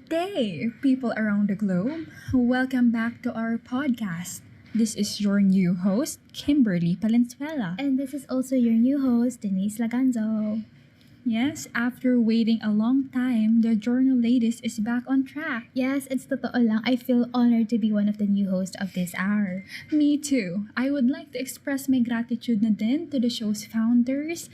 day, people around the globe. Welcome back to our podcast. This is your new host, Kimberly Palenzuela. And this is also your new host, Denise Laganzo. Yes, after waiting a long time, the Journo Ladies is back on track. Yes, it's totoo lang. I feel honored to be one of the new hosts of this hour. Me too. I would like to express my gratitude na din to the show's founders.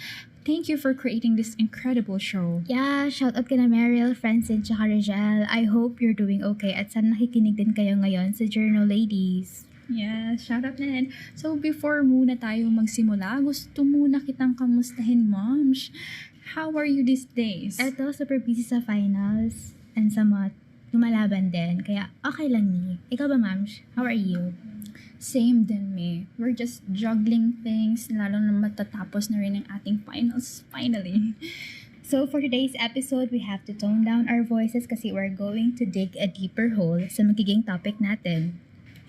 Thank you for creating this incredible show. Yeah, shout out kina Meryl, Francine, tsaka Rigel. I hope you're doing okay at sana nakikinig din kayo ngayon sa Journo Ladies. Yeah, shout out na rin. So before muna tayo magsimula, gusto muna kitang kamustahin, moms. How are you these days? Eto, super busy sa finals and sa mga lumalaban din. Kaya okay lang ni. Ikaw ba, Mams? How are you? Same din me. We're just juggling things, lalo na matatapos na rin ang ating finals, finally. So for today's episode, we have to tone down our voices kasi we're going to dig a deeper hole sa magiging topic natin.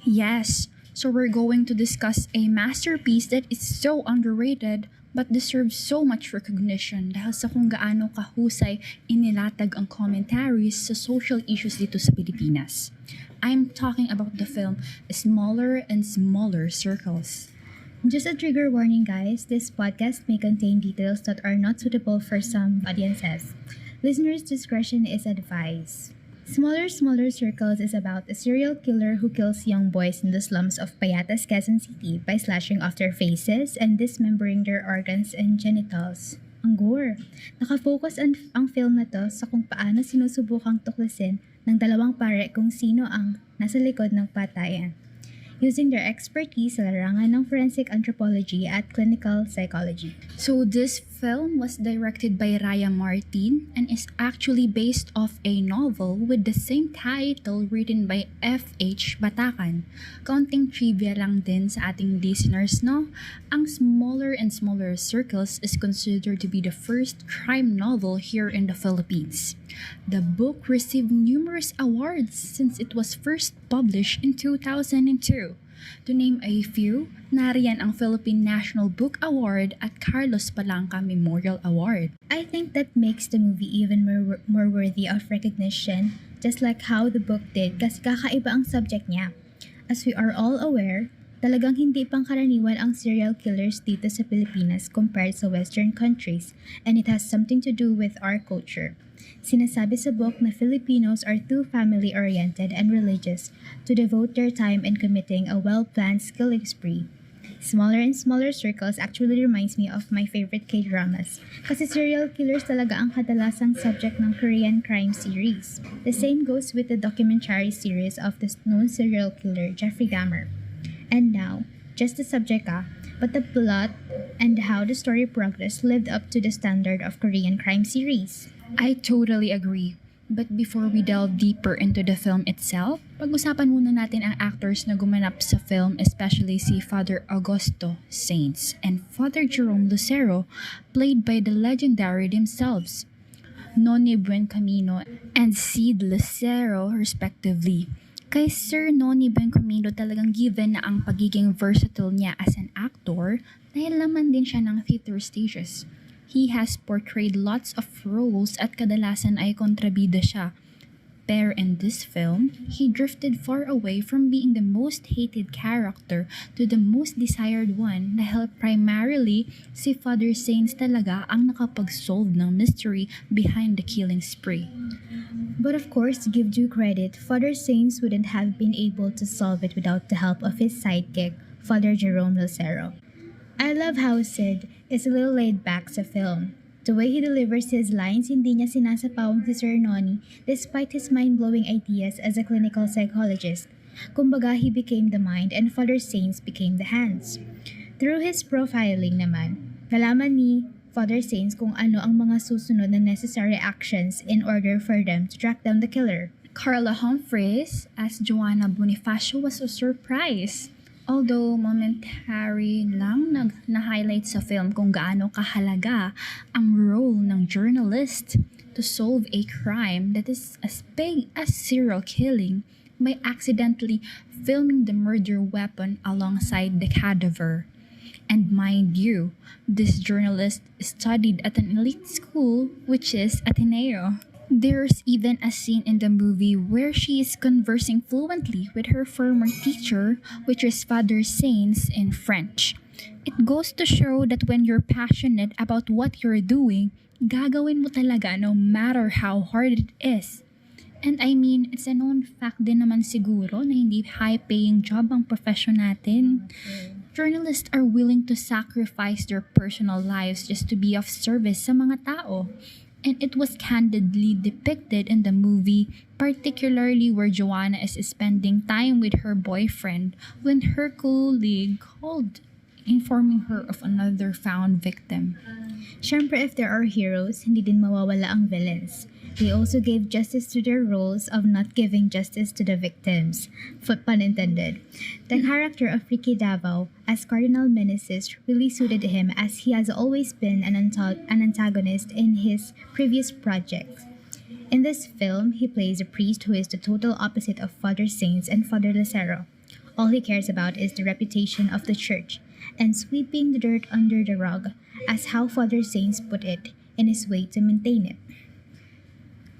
Yes, so we're going to discuss a masterpiece that is so underrated but deserves so much recognition dahil sa kung gaano kahusay inilatag ang commentaries sa social issues dito sa Pilipinas. I'm talking about the film Smaller and Smaller Circles. Just a trigger warning, guys. This podcast may contain details that are not suitable for some audiences. Listeners' discretion is advised. Smaller Circles is about a serial killer who kills young boys in the slums of Payatas, Quezon City by slashing off their faces and dismembering their organs and genitals. Ang gore. Nakafocus ang film na to sa kung paano sinusubukang tuklasin ng dalawang pare kung sino ang nasa likod ng patayan, using their expertise sa larangan ng forensic anthropology at clinical psychology. So this film was directed by Raya Martin and is actually based off a novel with the same title written by F.H. Batacan. Counting trivia lang din sa ating listeners, no? Ang Smaller and Smaller Circles is considered to be the first crime novel here in the Philippines. The book received numerous awards since it was first published in 2002. To name a few, nariyan ang Philippine National Book Award at Carlos Palanca Memorial Award. I think that makes the movie even more worthy of recognition, just like how the book did kasi kakaiba ang subject niya. As we are all aware, talagang hindi pangkaraniwan ang serial killers dito sa Pilipinas compared sa Western countries, and it has something to do with our culture. Sinasabi sa book na Filipinos are too family-oriented and religious to devote their time in committing a well-planned killing spree. Smaller and Smaller Circles actually reminds me of my favorite K-dramas kasi serial killers talaga ang kadalasang subject ng Korean crime series. The same goes with the documentary series of the known serial killer Jeffrey Dahmer. And now, just the subject but the plot and how the story progressed lived up to the standard of Korean crime series. I totally agree. But before we delve deeper into the film itself, pag-usapan muna natin ang actors na gumanap sa film, especially si Father Augusto Saints and Father Jerome Lucero, played by the legendary themselves, Noni Buencamino and Sid Lucero respectively. Kay Sir Noni Buencamino talagang given na ang pagiging versatile niya as an actor dahil laman din siya ng theater stages. He has portrayed lots of roles at kadalasan ay kontrabida siya. Pero in this film, he drifted far away from being the most hated character to the most desired one dahil primarily si Father Saints talaga ang nakapag-solve ng mystery behind the killing spree. But of course, to give due credit, Father Saints wouldn't have been able to solve it without the help of his sidekick, Father Jerome Lucero. I love how Sid is a little laid back sa film. The way he delivers his lines, hindi niya sinasapawang si Sir Noni despite his mind-blowing ideas as a clinical psychologist. Kumbaga, he became the mind and Father Saints became the hands. Through his profiling naman, nalaman ni Father Saints kung ano ang mga susunod na necessary actions in order for them to track down the killer. Carla Humphreys as Joanna Bonifacio was a surprise. Although momentary lang na-highlight sa film kung gaano kahalaga ang role ng journalist to solve a crime that is as big as serial killing by accidentally filming the murder weapon alongside the cadaver. And mind you, this journalist studied at an elite school which is Ateneo. There's even a scene in the movie where she is conversing fluently with her former teacher, which is Father Saints in French. It goes to show that when you're passionate about what you're doing, gagawin mo talaga no matter how hard it is. And I mean, it's a known fact din naman siguro na hindi high-paying job ang profession natin. Journalists are willing to sacrifice their personal lives just to be of service sa mga tao. And it was candidly depicted in the movie, particularly where Joanna is spending time with her boyfriend when her colleague called, informing her of another found victim. Syempre, if there are heroes, hindi din mawawala ang villains. They also gave justice to their roles of not giving justice to the victims. Pun intended. The character of Ricky Davao as Cardinal Meneses really suited him as he has always been an antagonist in his previous projects. In this film, he plays a priest who is the total opposite of Father Saints and Father Lucero. All he cares about is the reputation of the church and sweeping the dirt under the rug, as how Father Saints put it, in his way to maintain it.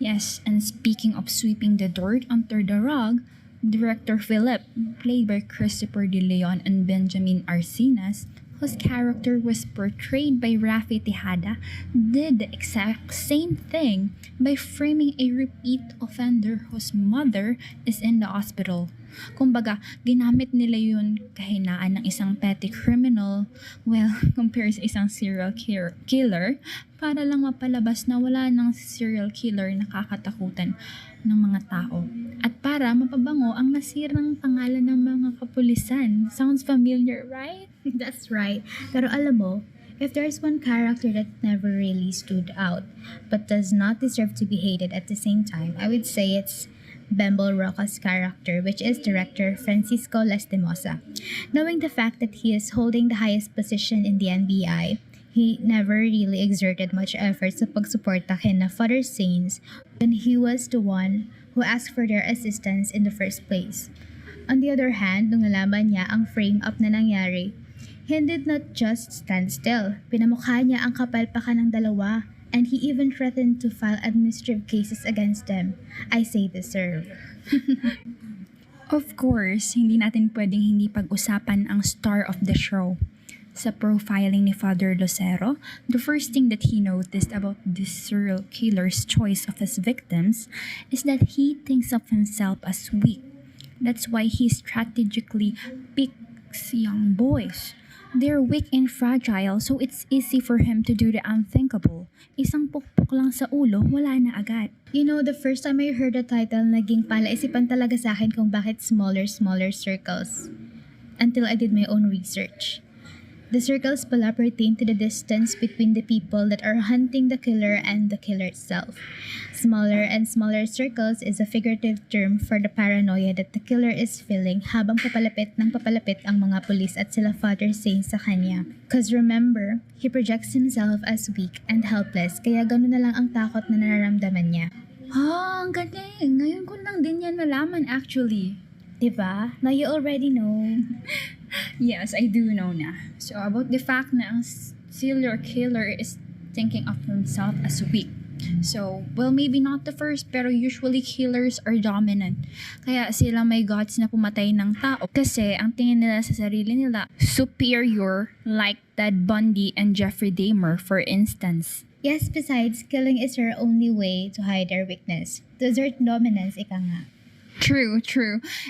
Yes, and speaking of sweeping the dirt under the rug, director Philip, played by Christopher De Leon and Benjamin Arcinas, whose character was portrayed by Rafi Tejada, did the exact same thing by framing a repeat offender whose mother is in the hospital. Kumbaga, ginamit nila yun kahinaan ng isang petty criminal, well, compared sa isang serial killer, para lang mapalabas na wala ng serial killer na kakatakutan ng mga tao. At para mapabango ang nasirang pangalan ng mga kapulisan. Sounds familiar, right? That's right. Pero alam mo, if there's one character that never really stood out, but does not deserve to be hated at the same time, I would say it's Bembo Roca's character, which is director Francisco Lastimosa. Knowing the fact that he is holding the highest position in the NBI, he never really exerted much effort sa pagsuporta kina Father Saints when he was the one who asked for their assistance in the first place. On the other hand, nung nalaman niya ang frame-up na nangyari, he did not just stand still. Pinamukha niya ang kapalpakan ng dalawa, and he even threatened to file administrative cases against them. I say deserve. Of course, hindi natin pwedeng hindi pag-usapan ang star of the show. Sa profiling ni Father Lucero, the first thing that he noticed about this serial killer's choice of his victims is that he thinks of himself as weak. That's why he strategically picks young boys. They're weak and fragile, so it's easy for him to do the unthinkable. Isang pukpok lang sa ulo, wala na agad. You know, the first time I heard the title, naging palaisipan talaga sa akin kung bakit smaller circles. Until I did my own research. The circles pala pertain to the distance between the people that are hunting the killer and the killer itself. Smaller and smaller circles is a figurative term for the paranoia that the killer is feeling habang papalapit ng papalapit ang mga pulis at sila Father Saints sa kanya. Cause remember, he projects himself as weak and helpless kaya gano'n na lang ang takot na nararamdaman niya. Ang galing! Ngayon ko lang din yan nalaman actually. Diba? Now you already know. Yes, I do know na. So about the fact na ang serial killer is thinking of himself as weak. So, well, maybe not the first, pero usually killers are dominant. Kaya sila may guts na pumatay ng tao. Kasi ang tingin nila sa sarili nila, superior, like Ted Bundy and Jeffrey Dahmer, for instance. Yes, besides, killing is their only way to hide their weakness. To assert dominance, ika nga. True.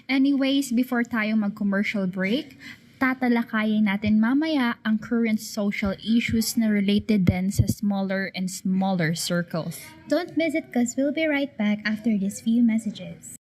Anyways, before tayo mag-commercial break, tatalakayin natin mamaya ang current social issues na related din sa smaller and smaller circles. Don't miss it cause we'll be right back after these few messages.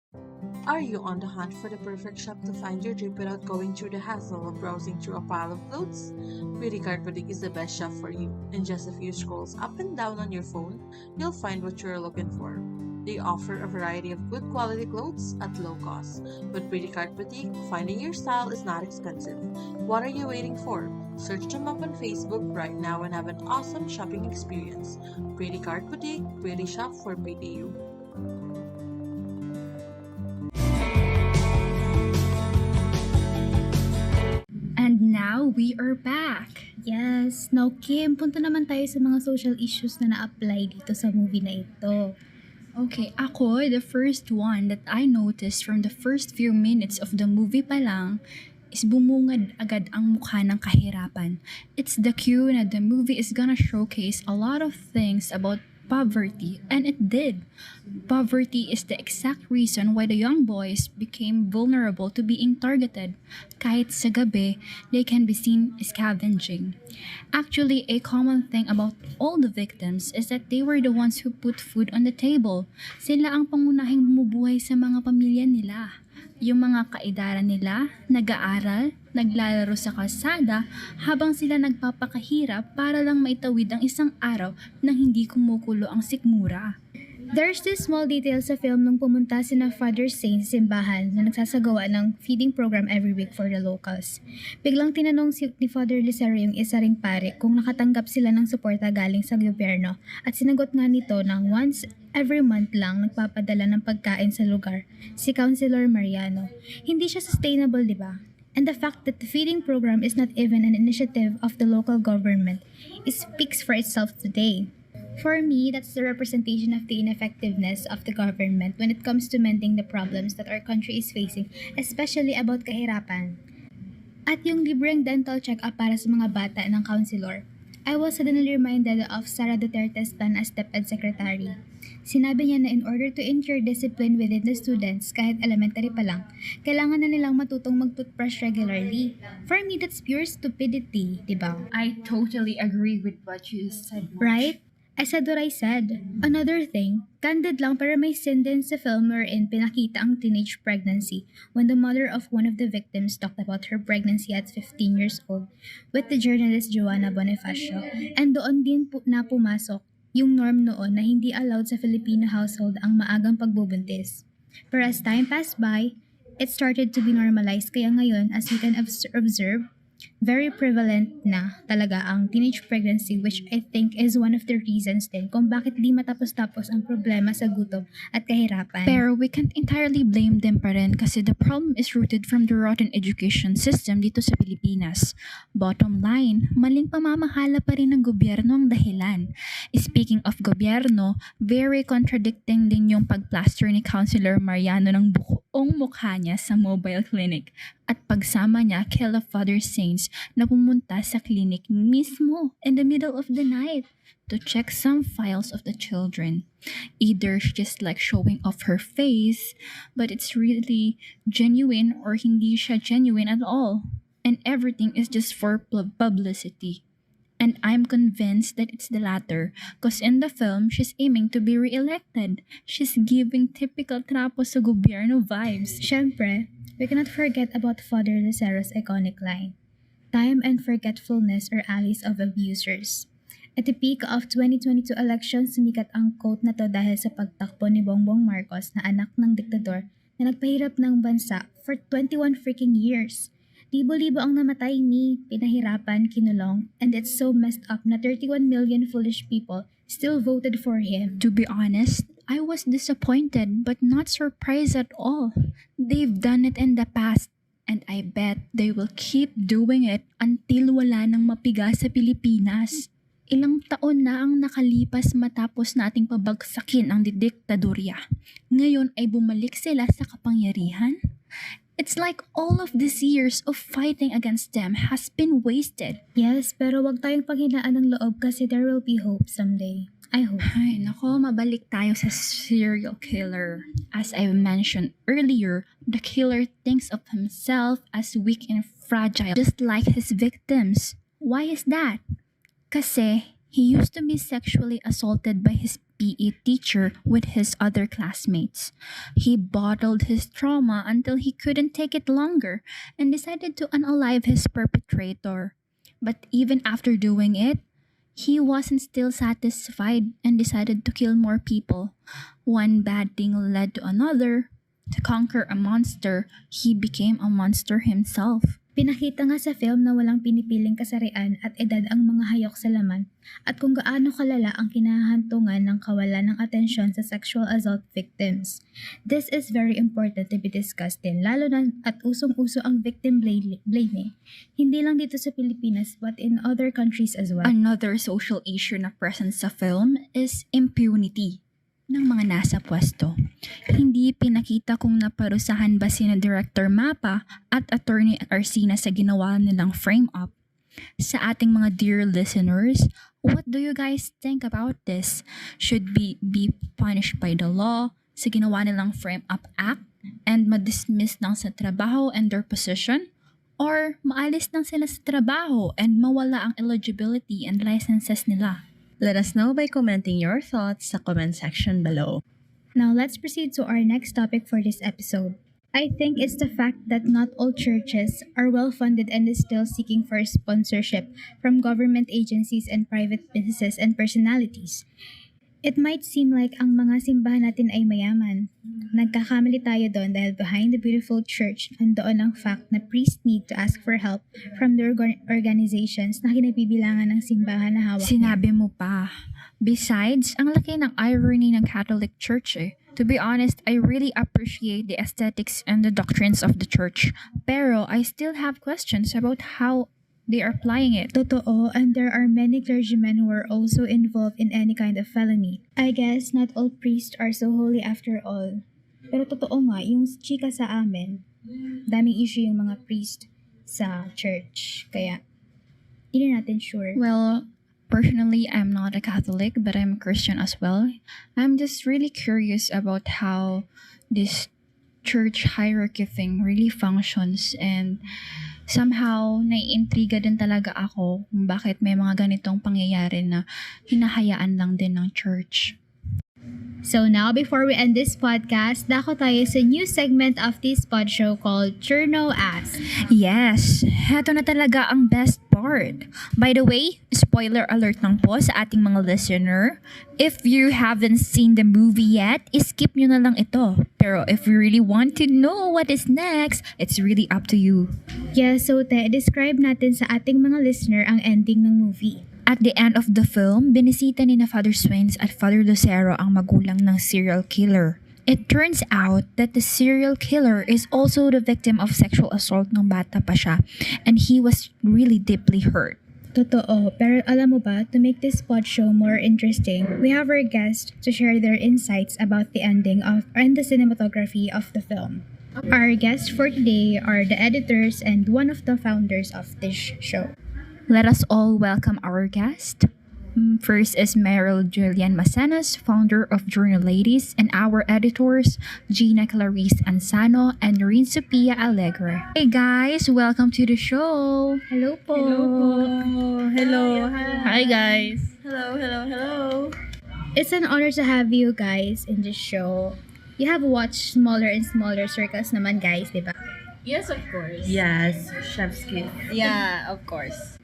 Are you on the hunt for the perfect shop to find your drip without going through the hassle of browsing through a pile of clothes? Beauty Cart Boutique is the best shop for you. In just a few scrolls up and down on your phone, you'll find what you're looking for. They offer a variety of good quality clothes at low cost. With Beauty Cart Boutique, finding your style is not expensive. What are you waiting for? Search them up on Facebook right now and have an awesome shopping experience. Beauty Cart Boutique, beauty shop for BDU. And now we are back. Yes, now Kim, punta naman tayo sa mga social issues na na-apply dito sa movie na ito. Okay, ako, the first one that I noticed from the first few minutes of the movie pa lang is bumungad agad ang mukha ng kahirapan. It's the cue na the movie is gonna showcase a lot of things about poverty, and it did. Poverty is the exact reason why the young boys became vulnerable to being targeted. Kahit sa gabi, they can be seen scavenging. Actually, a common thing about all the victims is that they were the ones who put food on the table. Sila ang pangunahing bumubuhay sa mga pamilya nila. Yung mga kaedaran nila, nag-aaral, naglalaro sa kalsada habang sila nagpapakahirap para lang maitawid ang isang araw nang hindi kumukulo ang sikmura. There's this small detail sa film nung pumunta sina Father Saint sa simbahan na nagsasagawa ng feeding program every week for the locals. Biglang tinanong ni Father Lucero yung isa ring pare kung nakatanggap sila ng suporta galing sa gobyerno at sinagot nga nito ng once every month lang nagpapadala ng pagkain sa lugar, si Councilor Mariano. Hindi siya sustainable, di ba? And the fact that the feeding program is not even an initiative of the local government, it speaks for itself today. For me, that's the representation of the ineffectiveness of the government when it comes to mending the problems that our country is facing, especially about kahirapan. At yung libreng dental check-up para sa mga bata ng counselor, I was suddenly reminded of Sara Duterte's plan as DepEd Secretary. Sinabi niya na in order to ensure discipline within the students, kahit elementary pa lang, kailangan na nilang matutong mag-toothbrush regularly. For me, that's pure stupidity, diba? I totally agree with what you said. Right? I said what I said. Another thing, candid lang pero may scene din sa film wherein pinakita ang teenage pregnancy when the mother of one of the victims talked about her pregnancy at 15 years old with the journalist Joanna Bonifacio. And doon din na pumasok yung norm noon na hindi allowed sa Filipino household ang maagang pagbubuntis. But as time passed by, it started to be normalized kaya ngayon as we can observe, very prevalent na talaga ang teenage pregnancy, which I think is one of the reasons din kung bakit di matapos-tapos ang problema sa gutom at kahirapan. Pero we can't entirely blame them pa rin kasi the problem is rooted from the rotten education system dito sa Pilipinas. Bottom line, maling pamamahala pa rin ng gobyerno ang dahilan. Speaking of gobyerno, very contradicting din yung pagplaster ni Councilor Mariano ng buong mukha niya sa mobile clinic at pagsama niya kay Father Saints na pumunta sa clinic mismo in the middle of the night to check some files of the children. Either she's just like showing off her face, but it's really genuine, or hindi siya genuine at all. And everything is just for publicity. And I'm convinced that it's the latter, because in the film, she's aiming to be re-elected. She's giving typical trapo sa gobyerno vibes. Syempre, we cannot forget about Father Lucero's iconic line, "Time and forgetfulness are allies of abusers." At the peak of 2022 elections, sumikat ang quote na to dahil sa pagtakbo ni Bongbong Marcos na anak ng diktador na nagpahirap ng bansa for 21 freaking years. Libo-libo ang namatay ni, pinahirapan, kinulong, and it's so messed up na 31 million foolish people still voted for him. To be honest, I was disappointed but not surprised at all. They've done it in the past, and I bet they will keep doing it until wala nang mapiga sa Pilipinas. Ilang taon na ang nakalipas matapos nating pabagsakin ang diktadorya. Ngayon ay bumalik sila sa kapangyarihan? It's like all of these years of fighting against them has been wasted. Yes, pero wag tayong panghinaan ng loob kasi there will be hope someday. I hope. Ay, nako, mabalik tayo sa serial killer. As I mentioned earlier, the killer thinks of himself as weak and fragile, just like his victims. Why is that? Kasi he used to be sexually assaulted by his PE teacher with his other classmates. He bottled his trauma until he couldn't take it longer and decided to unalive his perpetrator. But even after doing it, he wasn't still satisfied and decided to kill more people. One bad thing led to another. To conquer a monster, he became a monster himself. Pinakita nga sa film na walang pinipiling kasarian at edad ang mga hayok sa laman at kung gaano kalala ang kinahantungan ng kawalan ng atensyon sa sexual assault victims. This is very important to be discussed din, lalo na at usong-uso ang victim blaming. Hindi lang dito sa Pilipinas but in other countries as well. Another social issue na present sa film is impunity. ng mga nasa pwesto. Hindi pinakita kung naparusahan ba sina Director Mapa at Attorney Arsina sa ginawa nilang frame-up. Sa ating mga dear listeners, what do you guys think about this? Should be punished by the law sa ginawa nilang frame-up act and madismiss lang sa trabaho and their position? Or maalis lang sila sa trabaho and mawala ang eligibility and licenses nila? Let us know by commenting your thoughts sa comment section below. Now let's proceed to our next topic for this episode. I think it's the fact that not all churches are well funded and is still seeking for sponsorship from government agencies and private businesses and personalities. It might seem like ang mga simbahan natin ay mayaman. Nagkakamali tayo doon dahil behind the beautiful church, nandoon ang fact na priests need to ask for help from their organizations na kinabibilangan ng simbahan na hawak niya. Sinabi mo pa. Besides, ang laki ng irony ng Catholic Church eh. To be honest, I really appreciate the aesthetics and the doctrines of the church. Pero I still have questions about how they are applying it. Totoo, and there are many clergymen who are also involved in any kind of felony. I guess not all priests are so holy after all. Pero totoo nga, yung chika sa amin, daming issue yung mga priest sa church. Kaya, hindi natin sure. Well, personally, I'm not a Catholic, but I'm a Christian as well. I'm just really curious about how this church hierarchy thing really functions, and somehow naiintriga din talaga ako kung bakit may mga ganitong pangyayari na hinahayaan lang din ng church. So now, before we end this podcast, dako tayo sa new segment of this pod show called Journo Ladies. Yes, heto na talaga ang best part. By the way, spoiler alert lang po sa ating mga listener. If you haven't seen the movie yet, skip nyo na lang ito. Pero if you really want to know what is next, it's really up to you. Yes, so describe natin sa ating mga listener ang ending ng movie. At the end of the film, binisita ni na Father Swains at Father Lucero ang magulang ng serial killer. It turns out that the serial killer is also the victim of sexual assault nung bata pa siya, and he was really deeply hurt. Totoo, pero alam mo ba, to make this pod show more interesting, we have our guests to share their insights about the ending of and the cinematography of the film. Our guests for today are the editors and one of the founders of this show. Let us all welcome our guest. First is Meryl Julian Masanas, founder of Journo Ladies, and our editors, Gina Clarice Ansano and Noreen Sophia Alegre. Hey guys, welcome to the show. Hello po! Hello. Hi guys. Hello. It's an honor to have you guys in this show. You have watched smaller and smaller circles naman guys, di ba? Yes, of course. Yes, chef's kiss. Yeah, of course.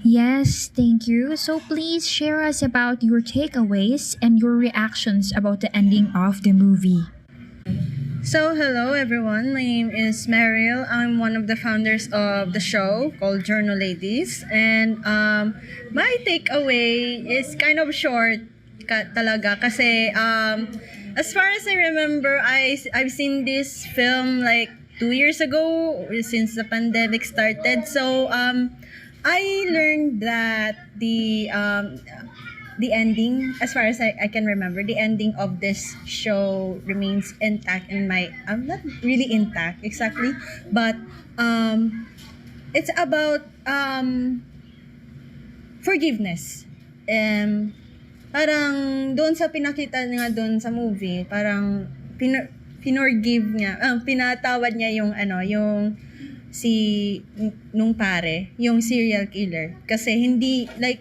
Yes, thank you. So please share us about your takeaways and your reactions about the ending of the movie. So, hello everyone. My name is Meryl. I'm one of the founders of the show called Journo Ladies. And my takeaway is kind of short talaga kasi as far as I remember, I've seen this film like 2 years ago since the pandemic started. So, I learned that the ending, as far as I can remember, the ending of this show remains intact in my, not really intact exactly, but it's about forgiveness. Parang doon sa pinakita niya doon sa movie, parang pinorgive niya, pinatawad niya yung si nung pare, yung serial killer, kasi hindi, like,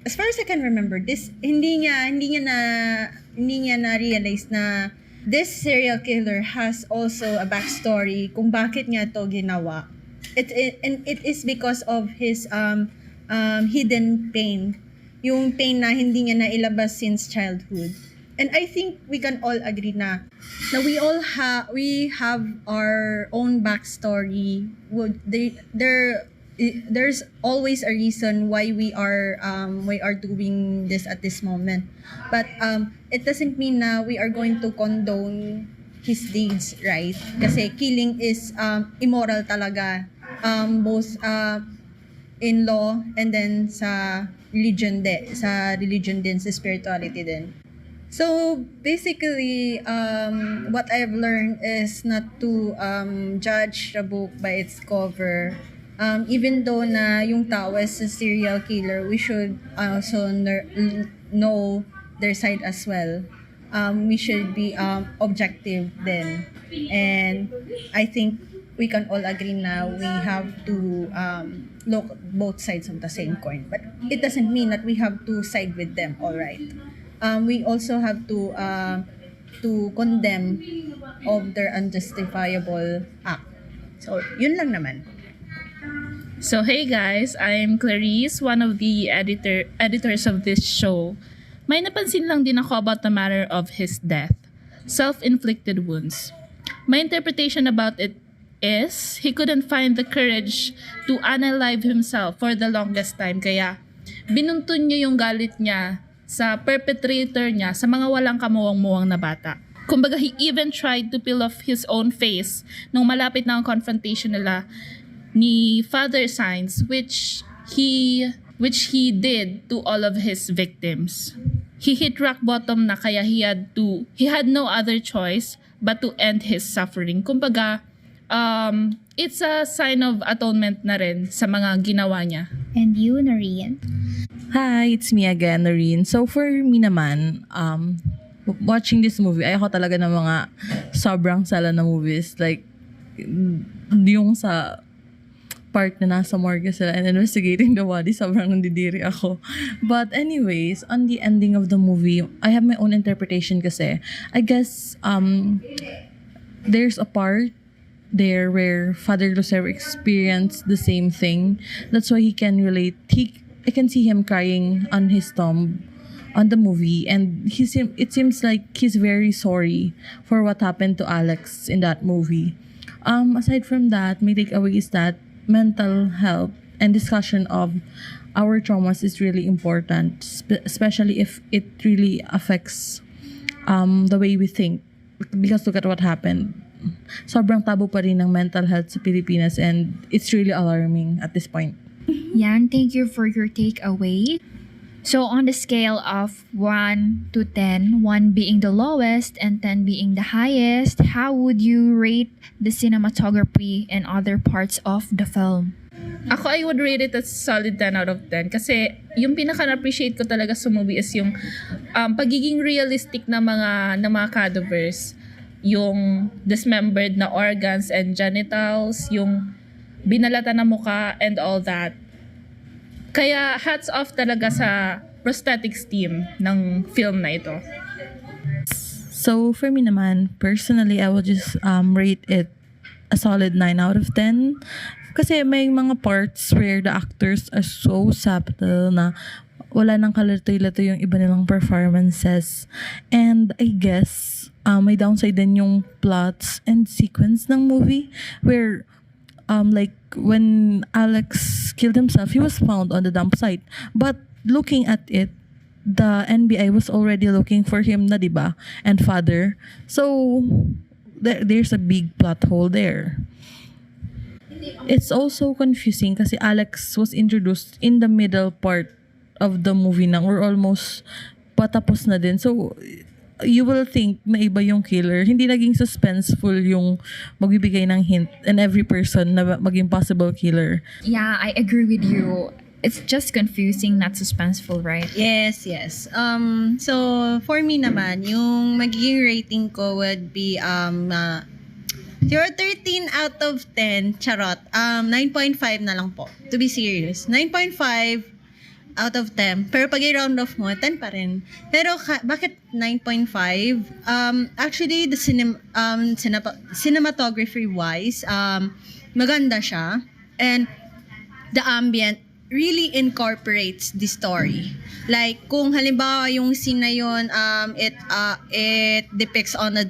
as far as I can remember, this hindi niya na realize na this serial killer has also a backstory kung bakit niya to ginawa. It is because of his hidden pain, yung pain na hindi niya nailabas since childhood. And I think we can all agree na we have our own backstory. There's always a reason why we are doing this at this moment. But it doesn't mean na we are going to condone his deeds, right? Kasi killing is immoral talaga. Both in law and then sa religion din, sa spirituality din. So basically, what I've learned is not to judge a book by its cover. Even though na yung tao is a serial killer, we should also know their side as well. We should be objective then. And I think we can all agree now we have to look both sides of the same coin. But it doesn't mean that we have to side with them, all right? We also have to condemn of their unjustifiable act. So, yun lang naman. So hey guys, I'm Clarice, one of the editors of this show. May napansin lang din ako about the matter of his death. Self-inflicted wounds. My interpretation about it is he couldn't find the courage to unalive himself for the longest time, kaya binuntun niya yung galit niya sa perpetrator niya, sa mga walang kamuwang-muwang na bata. Kumbaga, he even tried to peel off his own face nung malapit na ang confrontation nila ni Father Sainz, which he did to all of his victims. He hit rock bottom na, kaya he had no other choice but to end his suffering. Kumbaga, it's a sign of atonement na rin sa mga ginawa niya. And you, Noreen? Hi, it's me again, Noreen. So for me naman, watching this movie, ayoko talaga ng mga sobrang sala na movies. Like, yung sa part na nasa morgue sila and investigating the body, sobrang nandidiri ako. But anyways, on the ending of the movie, I have my own interpretation kasi. I guess, there's a part there where Father Lucero experienced the same thing. That's why he can relate. I can see him crying on his tomb on the movie, and it seems like he's very sorry for what happened to Alex in that movie. Aside from that, my takeaway is that mental health and discussion of our traumas is really important, especially if it really affects the way we think. Because look at what happened. Sobrang tabu pa rin ng mental health sa Pilipinas, and it's really alarming at this point. Yan, thank you for your takeaway. So on the scale of 1 to 10, 1 being the lowest and 10 being the highest, how would you rate the cinematography and other parts of the film? Ako, I would rate it as solid 10 out of 10 kasi yung pinaka-appreciate ko talaga sa movie is yung pagiging realistic na mga cadavers, yung dismembered na organs and genitals, yung binalata na muka and all that. Kaya hats off talaga sa prosthetics team ng film na ito. So for me naman, personally, I will just rate it a solid 9 out of 10. Kasi may mga parts where the actors are so subtle na wala nang kalatoy-lato yung iba nilang performances. And I guess, may downside din yung plots and sequence ng movie where like when Alex killed himself, he was found on the dump site. But looking at it, the NBI was already looking for him na, diba? And Father. So, there's a big plot hole there. It's also confusing kasi Alex was introduced in the middle part of the movie na, or almost patapos na din. So, you will think na iba yung killer. Hindi naging suspenseful yung magbibigay ng hint and every person na maging possible killer. Yeah, I agree with you. It's just confusing, not suspenseful, right? Yes. So, for me naman, yung magiging rating ko would be 13 out of 10, charot. 9.5 na lang po. To be serious. 9.5 out of 10. Pero pag i-round off mo, 10 pa rin. Pero bakit 9.5? Actually, the cinematography-wise, maganda siya. And the ambient really incorporates the story. Like, kung halimbawa yung scene na yun, it depicts on the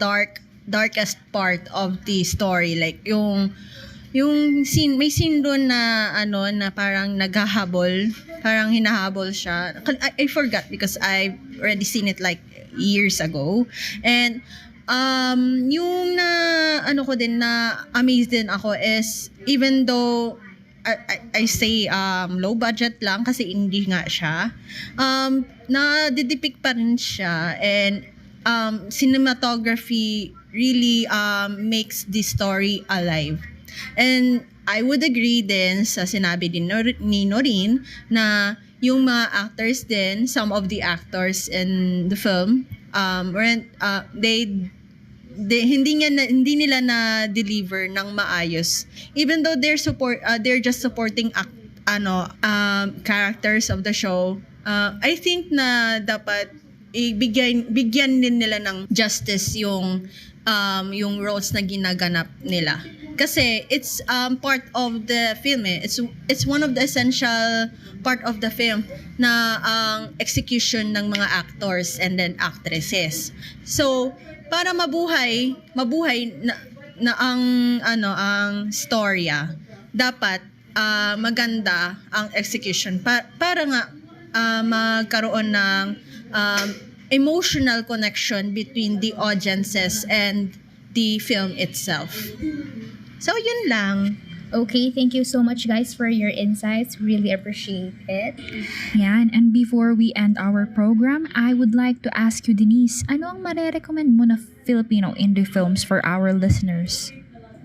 darkest part of the story. Like, yung scene, may scene doon na na parang naghahabol, parang hinahabol siya. I forgot because I've already seen it like years ago. And yung na ko din na amazed din ako is even though I say low budget lang kasi indie nga siya. Na-depict pa rin siya, and cinematography really makes the story alive. And I would agree din sa sinabi din ni Noreen na yung mga actors din, some of the actors in the film, hindi nila na deliver ng maayos, even though they're just supporting characters of the show. I think na dapat bigyan din nila ng justice yung roles na ginaganap nila, kasi it's part of the film it's one of the essential part of the film na ang execution ng mga actors and then actresses. So para mabuhay na ang storya, dapat maganda ang execution para nga magkaroon ng emotional connection between the audiences and the film itself. So yun lang. Okay, thank you so much guys for your insights. Really appreciate it. Yan, and before we end our program, I would like to ask you, Denise, ano ang marerecommend mo na Filipino indie films for our listeners?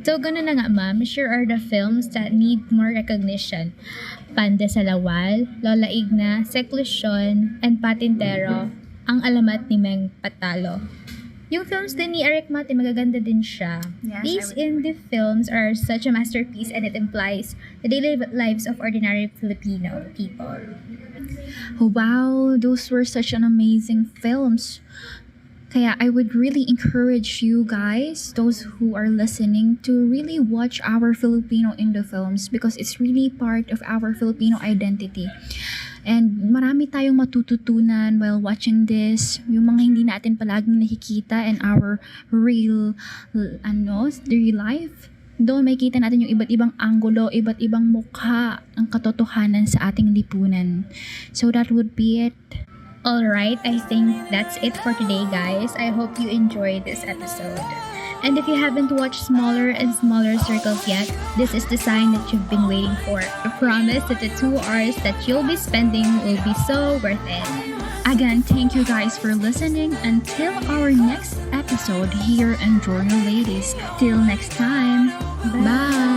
So, ganun na nga ma'am, sure are the films that need more recognition. Pande sa Lawal, Lola Igna, Seclusion, and Patintero, ang alamat ni Meng Patalo. Yung films din ni Eric Mate, magaganda din siya. Yes, These indie films are such a masterpiece, and it implies the daily lives of ordinary Filipino people. Wow, those were such an amazing films. Kaya I would really encourage you guys, those who are listening, to really watch our Filipino indie films because it's really part of our Filipino identity. And marami tayong matututunan while watching this. Yung mga hindi natin palaging nakikita in our real life. Doon makikita natin yung iba't ibang anggulo, iba't ibang mukha ang katotohanan sa ating lipunan. So that would be it. Alright, I think that's it for today, guys. I hope you enjoyed this episode. And if you haven't watched Smaller and Smaller Circles yet, this is the sign that you've been waiting for. I promise that the 2 hours that you'll be spending will be so worth it. Again, thank you guys for listening. Until our next episode here in Journo Ladies. Till next time. Bye.